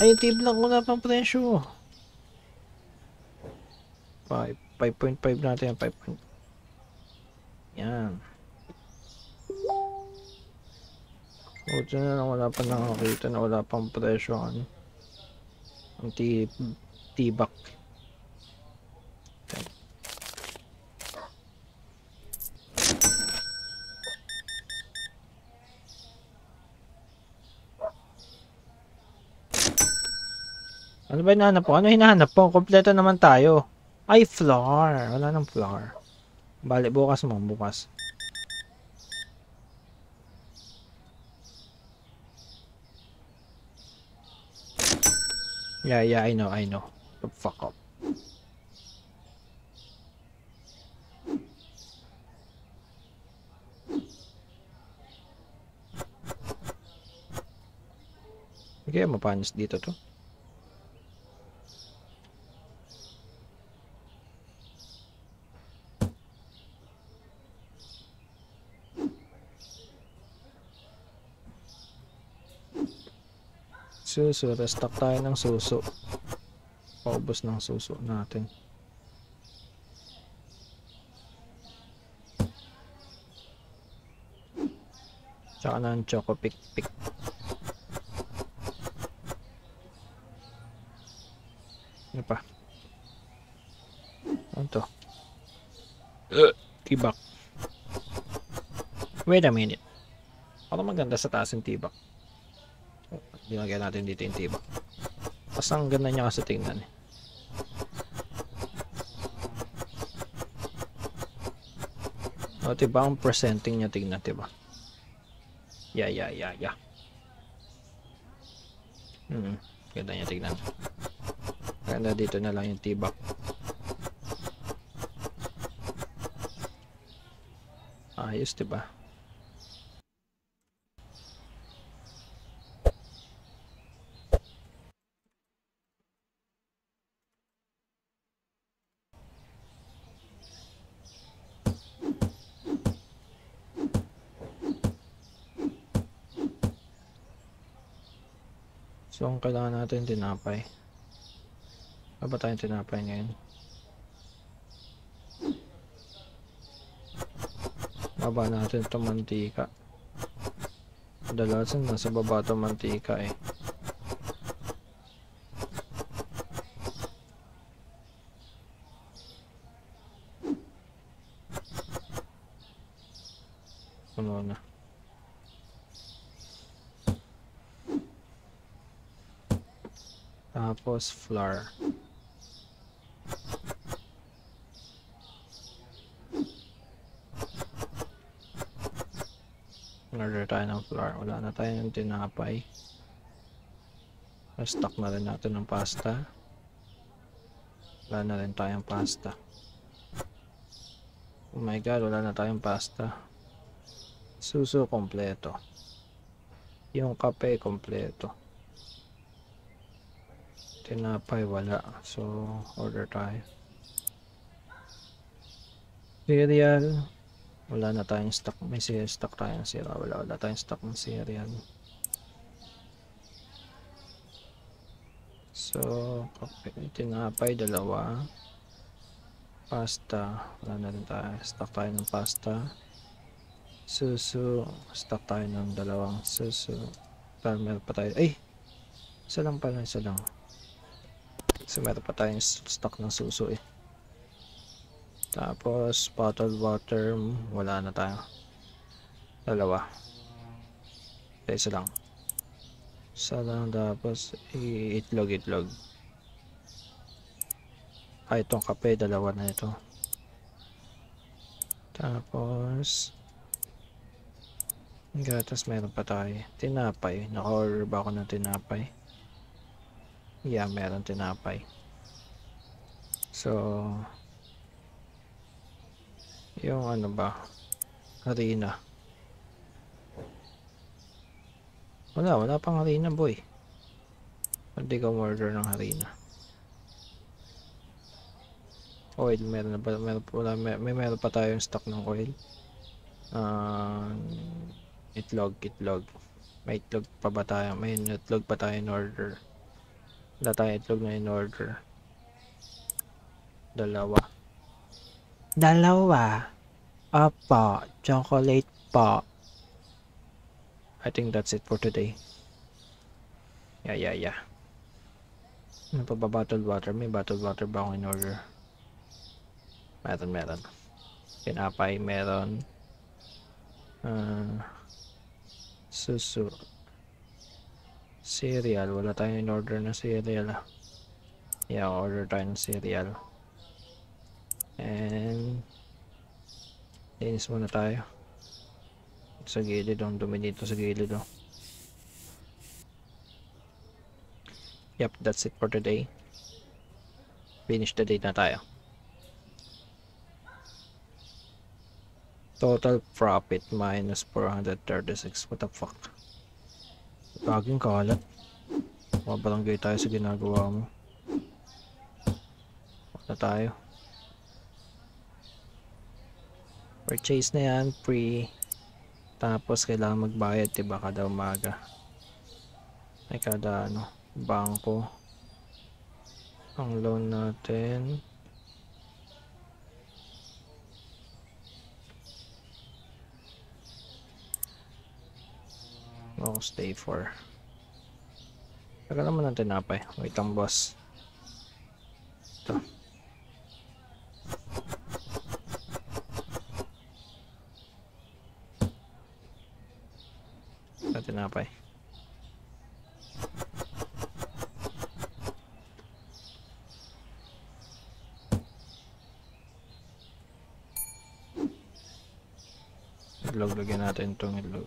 Ay, tiblang ko na pang presyo. 5.5 natin. 5. Yan. Buti na lang wala pa nakakita na wala pang presyo ang T-back. Okay. Ano ba hinahanap po? Ano hinahanap po? Kompleto naman tayo. Ay, flour. Wala nang flour. Balik bukas mo. Bukas. Yeah, I know. Fuck up. Okay, mapanis dito to. Suso, restock tayo ng suso. Paubos ng suso natin. Tsaka ng choco pick. Ano pa? Ano to? Tibak. Wait a minute. Parang maganda sa taas yung tibak. Dinagyan natin dito yung tibak. Mas ang ganda niya kasi tingnan diba ang presenting niya tingnan, diba? Yeah. Ganda niya tingnan. Kaya dito na lang yung tibak. Ayos, diba? So, ang kailangan natin tinapay. Ano ba tayong tinapay ngayon? Baba natin itong mantika. Kadalasan nasa baba itong mantika eh. Puno na. Tapos flour. Order tayo ng flour. Wala na tayong tinapay. Stock na rin natin ng pasta. Wala na rin tayong pasta. Oh my god, wala na tayong pasta. Suso kompleto. Yung kape kompleto. Tinapay wala. So, order tayo. Cereal. Wala na tayong stock. May stock tayong sira. Wala tayong stock ng cereal. So, kape, tinapay, dalawa. Pasta. Wala na rin tayo. Stock tayo ng pasta. Suso. Stock tayo ng dalawang suso. Pero meron pa tayo. Ay! Isa lang pala. Isa lang. Kasi meron pa tayong stock ng suso eh. Tapos bottled water, wala na tayo. Dalawa. Isa lang. Isa lang, tapos itlog. Ay, itong kape, dalawa na ito. Tapos gatas meron pa tayo. Tinapay. Naka-order ba ako ng tinapay? Yeah, meron tinapay. So, yung ano ba? Harina. Wala pang harina boy. Hindi ka order ng harina. Oil, meron na ba? Meron pa tayong stock ng oil. Itlog. May itlog pa ba tayo? May itlog pa tayo in order. Wala tayong itlog na in order. Dalawa. Apa, chocolate pa. I think that's it for today. Yeah. Ano pa ba bottled water? May bottled water ba akong in order? Meron. Tinapay, meron. Suso. Cereal. Wala tayong in order na cereal. Yeah, order tayo ng cereal. And linis muna tayo. Sa gilid, ang dumi dito sa gilid. Yep, that's it for today. Finish the day na tayo. Total profit minus 436. What the fuck? Laging kalat. Mabarangay tayo sa ginagawa mo. Wala tayo. Purchase na yan, free. Tapos kailangan magbayad, diba, kada umaga. Ay, kada bangko. Ang loan natin. Stay for. Tagal naman ang tinapay. Wait lang, boss. Ito. Tinapay. Itlog, lagyan natin itong itlog.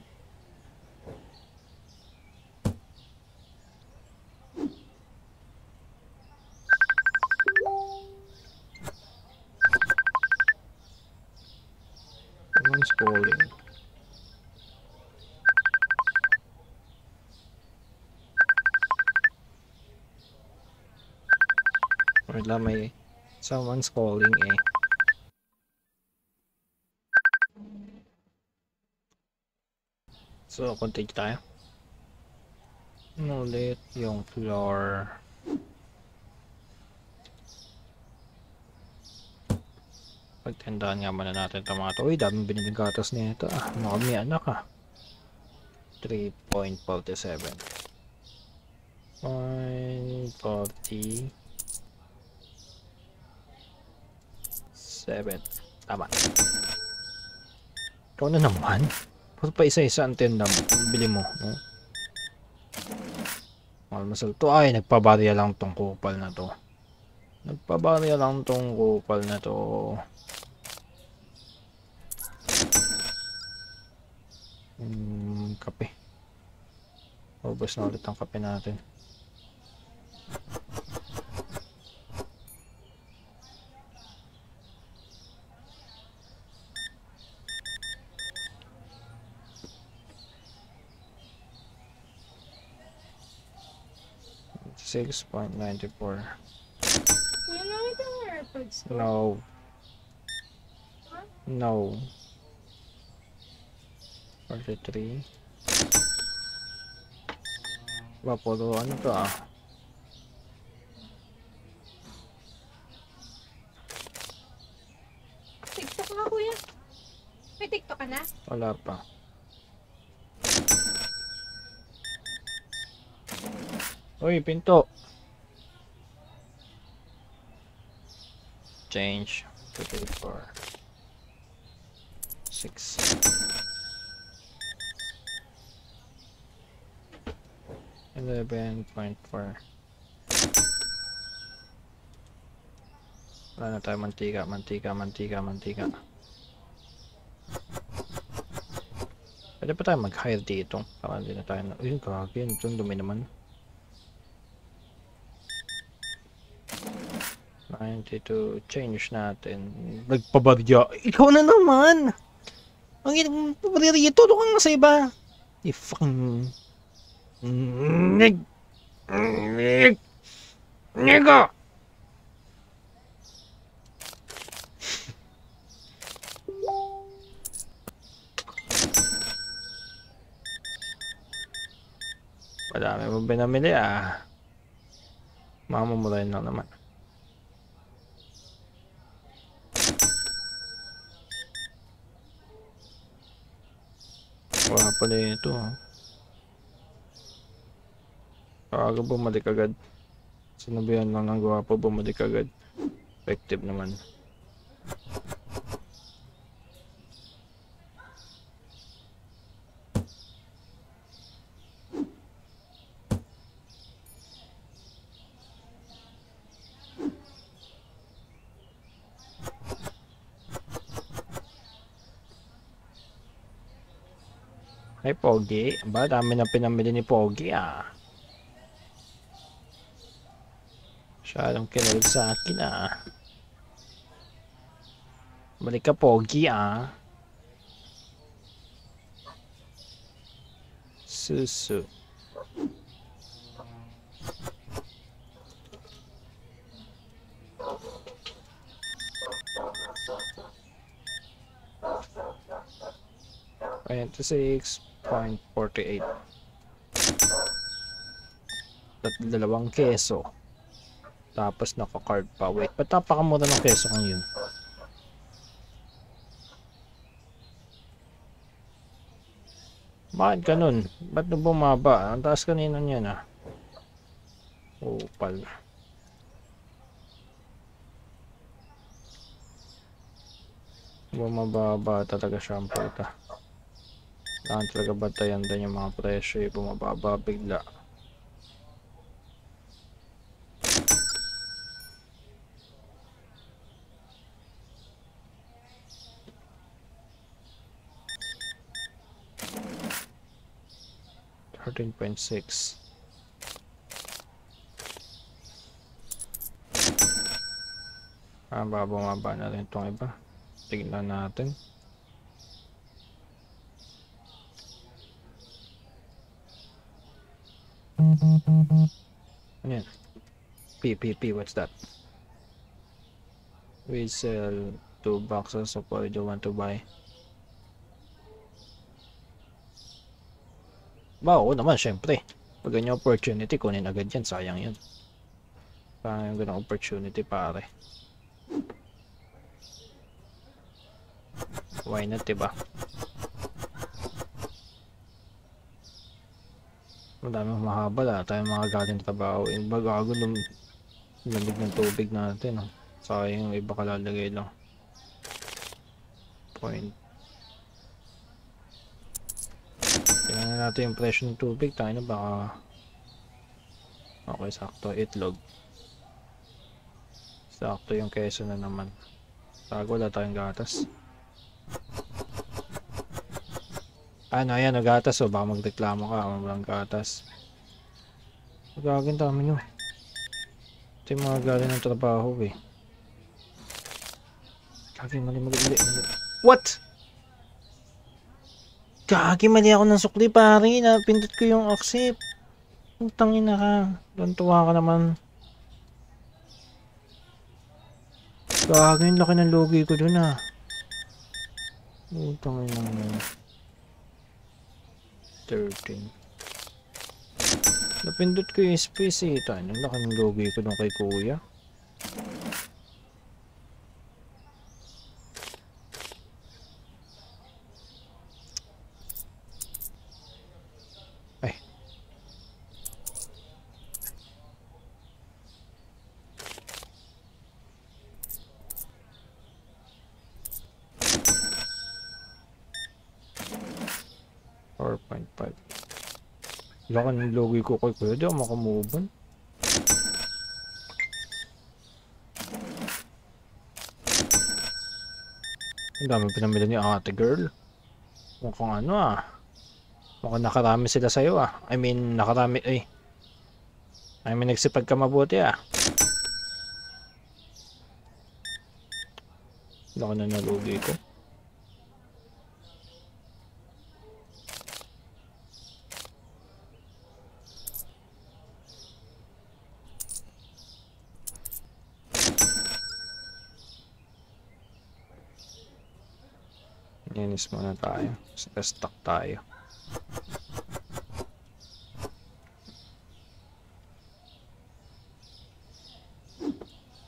Someone's calling. Wala, may someone's calling eh. So, continue tayo. Ulit yung floor. Pagtandaan nga muna natin ito mga to. Uy, daming biniling gatas na ito ah. Makami anak ah. 3.47 0.47. Tama. Ikaw na naman. Puro pa isa-isa ang tinda mo. Ang bili mo. No? Malmasal to. Ay, nagpabarya lang tong kupal na to. Nagpabarya lang tong kupal na to. Kape. Ubus na ulit ang kape natin. $6.94. No. No. 43. Puro ano to ah. TikTok nga kuya. May TikTok ka na? Wala pa. Uy, pinto. Change. 54. 6. 11.4. Wala na tayo mantika. Pwede pa tayo mag-hire dito. Para hindi na tayo na... Uy, kagagi. Ito dumi naman. 92. Change natin. Nagpabarya. Ikaw na naman! Ang nagpabarya rito. Doon ka nga sa iba. Fucking... Nego! Madami mo binamili ah. Mamamurahin lang naman. Wala pala ito ah. Aga bumalik agad. Sinabihan lang ng gwapo, bumalik agad. Effective naman. Ay, Pogi. Ba, dami na pinamili ni Pogi ah. Masyadong kinilig sa akin ah. Balik ka Pogi ah. Susu. $26.48. Dalawang keso. Tapos naka-card pa. Wait, ba't napakamura ng keso kang yun? Bakit ganun? Ba't na bumaba? Ang taas kanina niyan ah. Opal. Bumababa talaga siya ang puta. Kailangan talaga batayan din yung mga presyo eh. Bumababa bigla. $13.6. Bumaba na rin itong iba. Tignan natin. Ano yan? P, what's that? We sell 2 boxes of oil you want to buy. Ba, oo naman, syempre. Pag ganyan opportunity, kunin agad yan. Sayang yan. Parang yung ganang opportunity, pare. Why not, diba? Madami mahaba la. Tayo mga galing trabaho. Iba gago nung lamig ng tubig natin. Oh. Sayang yung iba kalalagay lang. Point. Tingnan natin yung presyo ng tubig. Tayo na baka... Okay, sakto. Itlog. Sakto yung keso na naman. Tago, wala tayong gatas. Ano, ayan, gatas. O, baka magreklamo ka. Walang gatas. Gagawin dami nyo. Ito yung mga galing ng trabaho eh. Gagi, mali. What? Gagi, mali ako ng sukli, pare. Napindot ko yung accept. Tangina ka. Tuntua ka naman. Gagi, yung laki ng logi ko dun ah. Tangina mo. 13. Napindot ko yung space eh. Ang laki ng logi ko dun kay kuya. Ay. $4.5. Laki ng logi ko kay kuya. Di ako makamuban. Ang dami pinamili ni ate girl. Mukhang ano ah. Mukhang nakarami sila sa'yo ah. I mean, nakarami eh. I mean, nagsipag ka mabuti ah. Laki na nalugi ko. Inis muna tayo. Stuck tayo.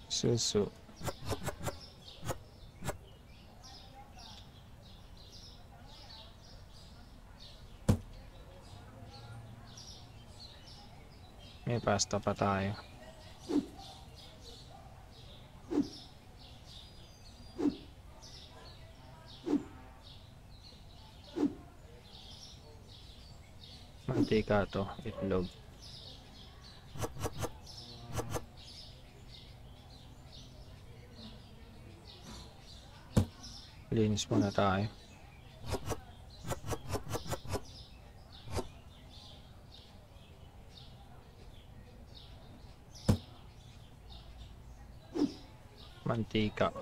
Susu. May pasta pa tayo. Mantika to, itlog. Linis muna tayo. Mantika.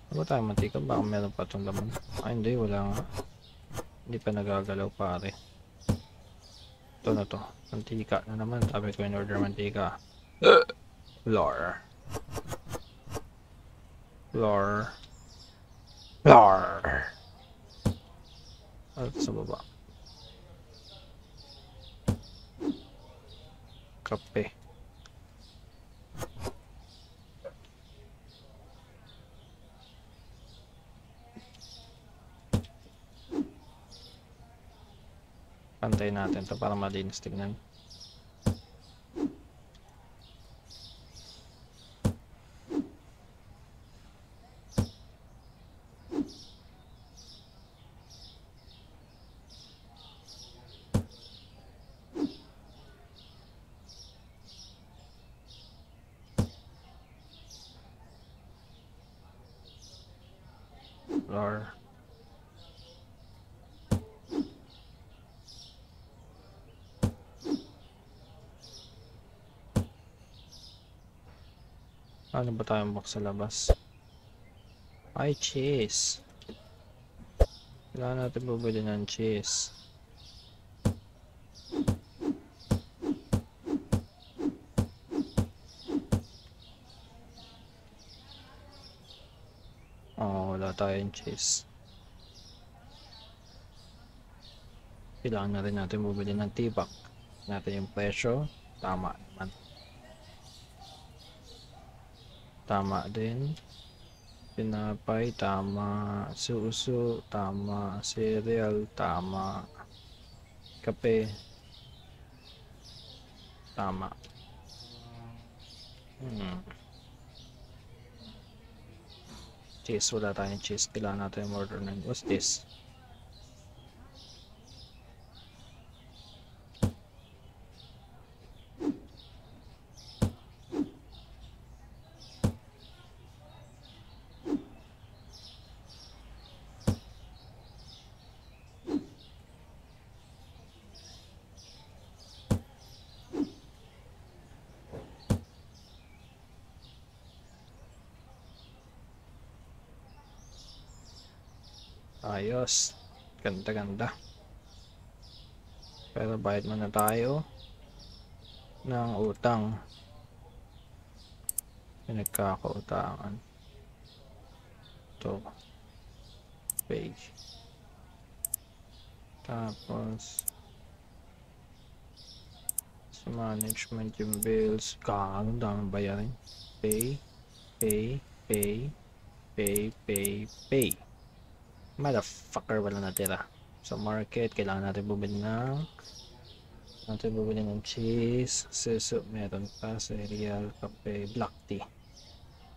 Ano ba tayong mantika? Baka meron pa itong laman. Ay hindi, wala nga. Hindi pa nagagalaw pare. Ito na to. Mantika na naman. Sabi ko in order mantika. Flour. Flour. Flour. At sa baba. Kape. Pantay natin to para malinis tignan. Flour. Ano ba tayong box sa labas? Ay, cheese. Kailangan natin bubili ng cheese. wala tayong cheese. Kailangan na rin natin bumili ng tibak. Natin yung presyo. Tama naman. Tama din. Pinapay, tama. Suso, tama. Cereal, tama. Kape, tama. Cheese, wala tayong cheese. Kailangan natin yung order ng. What's this? Ayos. Ganda. Pero bayad muna tayo ng utang. Pinagkakautangan. Ito. Page. Tapos sa management yung bills. Ang daming bayarin. Pay. Motherfucker, wala natira. Sa market, kailangan natin bumili ng cheese, suso, meron pa, cereal, kape, black tea.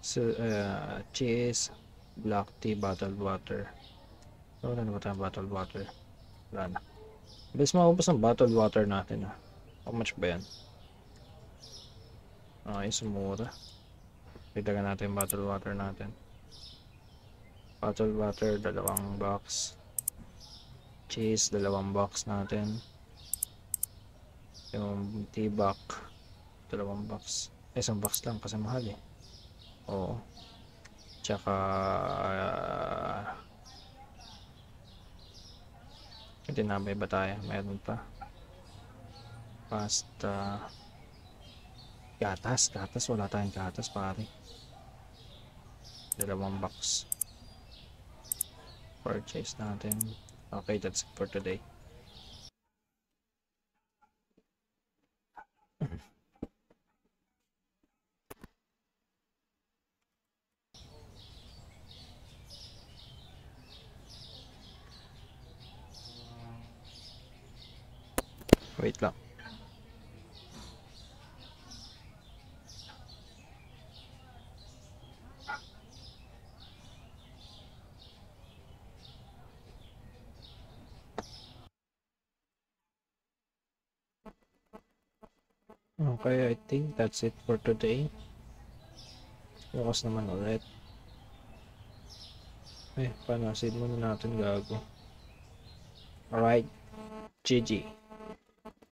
So, cheese, black tea, bottled water. Wala na ba tayong bottled water? Wala na. Bilis maubos ang bottled water natin. How much ba yan? Ay, sumura. Pagdagan natin yung bottled water natin. Bottled water, 2 box. Cheese, 2 box natin. Yung tibak, 2 box. 1 box lang kasi mahal eh. Oo. Tsaka tinabay ba tayo? Meron pa. Pasta. Gatas. Wala tayong gatas pare. 2 box. Purchase natin. Okay, that's it for today. Wait lang. Okay, I think that's it for today. Bukas naman ulit. Panasid muna natin gago. Alright, GG.